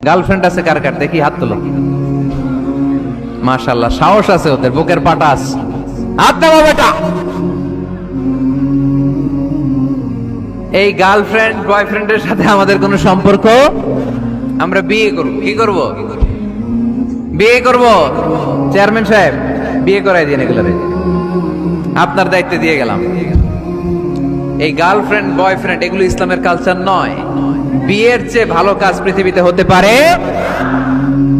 Girlfriend আছে কার কার দেখি হাত তোলো। মাশাআল্লাহ, সাহস আছে ওদের, বুকের পাটাস। হাত দাও বেটা। এই গার্লফ্রেন্ড বয়ফ্রেন্ডের সাথে আমাদের কোনো সম্পর্ক? আমরা বিয়ে করব। কি করব? বিয়ে করব। চেয়ারম্যান সাহেব, বিয়ে করাই দিন এগুলোরে, আপনার দায়িত্ব দিয়ে গেলাম। এই গার্লফ্রেন্ড বয়ফ্রেন্ড এগুলো ইসলামের কালচার নয়। বিয়ের চেয়ে ভালো কাজ পৃথিবীতে হতে পারে?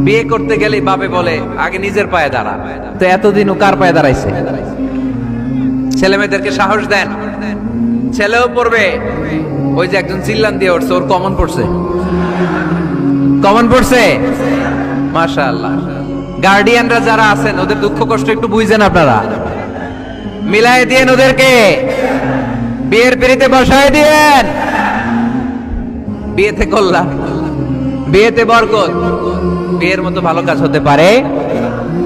বিয়ে করতে গেলে বাপে বলে আগে নিজের পায়ে দাঁড়া। তো এতদিন ও কার পায়ে দাঁড়াইছে? ছেলে মেয়েদেরকে সাহস দেন, ছেলেও পড়বে। ওই যে একজন চিল্লান দিয়ে উঠছে, ওর কমন পড়ছে, কমন পড়ছে। মাশাআল্লাহ। গার্ডিয়ানরা যারা আছেন ওদের দুঃখ কষ্ট একটু বুঝেন আপনারা, মিলাই দিয়েন ওদেরকে, বিয়ের পিড়িতে বসায় দিয়েন। বিয়েতে কল্যাণ, বিয়েতে বরকত। বিয়ের মতো ভালো কাজ হতে পারে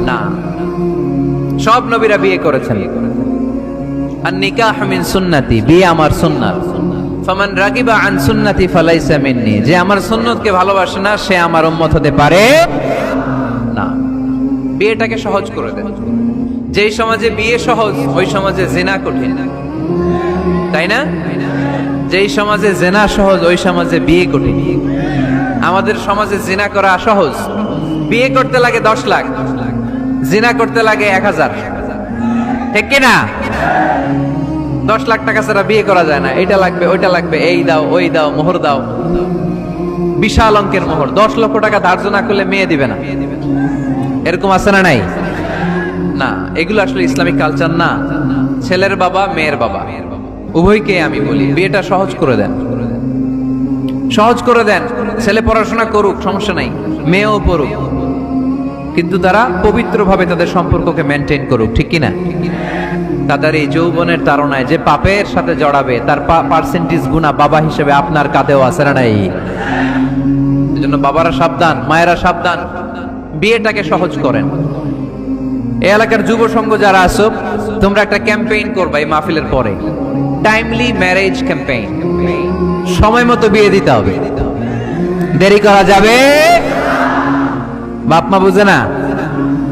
না। সব নবীরা বিয়ে করেছেন। আর নিকাহ মিন সুন্নতি, বিয়ে আমার সুন্নাত। ফামান রাগিবা আন সুন্নতি ফালাইসা মিন্নি, যে আমার সুন্নতকে ভালোবাসে না সে আমার উম্মত হতে পারে না। বিয়েটাকে সহজ করে দেন। যেই সমাজে বিয়ে সহজ ওই সমাজে জিনা কঠিন, তাই না? যেই সমাজে জিনা সহজ ওই সমাজে বিয়ে কঠিন। আমাদের সমাজে জিনা করা সহজ, বিয়ে করতে লাগে 10 লাখ, জিনা করতে লাগে 1000, ঠিক কিনা? 10 লাখ টাকা ছাড়া বিয়ে করা যায় না। এটা লাগবে, ওইটা লাগবে, এই দাও, ওই দাও, মোহর দাও, বিশাল অঙ্কের মোহর। 10 লক্ষ টাকা ধার্য না করলে মেয়ে দিবে না, এরকম আছে না নাই? না, এগুলো আসলে ইসলামিক কালচার না। ছেলের বাবা মেয়ের বাবা উভয়কে আমি বলি বিয়েটা সহজ করে দেন, সহজ করে দেন। ছেলে পড়াশোনা করুক, সমস্যা নাই, মেয়েও পড়ুক, কিন্তু তারা পবিত্রভাবে তাদের সম্পর্ককে মেনটেন করুক, ঠিক কিনা? তাদের এই যৌবনের তাড়নায় যে পাপের সাথে জড়াবে তার পার্সেন্টেজ গুণা বাবা হিসেবে আপনার কাঁধেও আছে না নাই? এজন্য বাবারা সাবধান, মায়েরা সাবধান, বিয়েটাকে সহজ করেন। এই এলাকার যুব সংঘ যারা আছো, তোমরা একটা ক্যাম্পেইন করবা এই মাহফিলের পরে, টাইমলি ম্যারেজ ক্যাম্পেইন। সময় মতো বিয়ে দিতে হবে, দেরি করা যাবে। বাপ মা বুঝে না,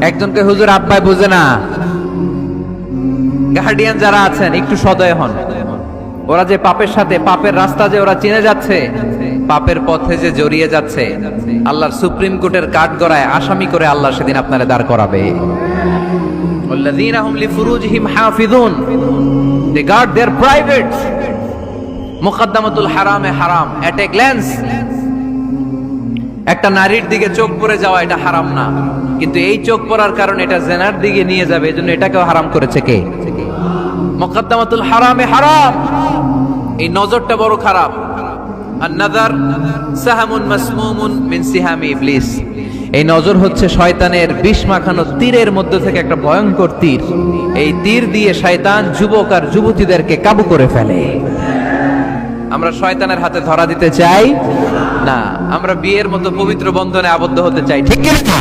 একজনকে হুজুর আব্বাই বুঝে না। গার্ডিয়ান যারা আছেন একটু সদয় হন। ওরা যে পাপের সাথে, পাপের রাস্তা যে ওরা চিনে যাচ্ছে, পাপের পথে যে জড়িয়ে যাচ্ছে, আল্লাহর সুপ্রিম কোর্টের কাঠগড়ায় আসামি করে আল্লাহ সেদিন আপনারা দাঁড় করাবে। ওয়াল্লাযীনা হুম লিফুরুজিহিম হাফিযুন, দে গার্ড देयर প্রাইভেটস। মুকদ্দামাতুল হারামে হারাম, এট এ গ্ল্যান্স। একটা নারীর দিকে চোখ পড়ে যাওয়া এটা হারাম না, কিন্তু এই চোখ পড়ার কারণে এটা জিনার দিকে নিয়ে যাবে, এজন্য এটাকেও হারাম করেছে কে? মুকদ্দামাতুল হারামে হারাম। এই নজরটা বড় খারাপ। আন-নাযার সাহামুন মাসমুমুন মিন সিহামি ইবলিস। এই নজর হচ্ছে শয়তানের বিষ মাখানো তীরের মধ্যে থেকে একটা ভয়ঙ্কর তীর। এই তীর দিয়ে শয়তান যুবক আর যুবতীদেরকে কাবু করে ফেলে। আমরা শয়তানের হাতে ধরা দিতে চাই না, আমরা বিয়ের মতো পবিত্র বন্ধনে আবদ্ধ হতে চাই, ঠিক কি না?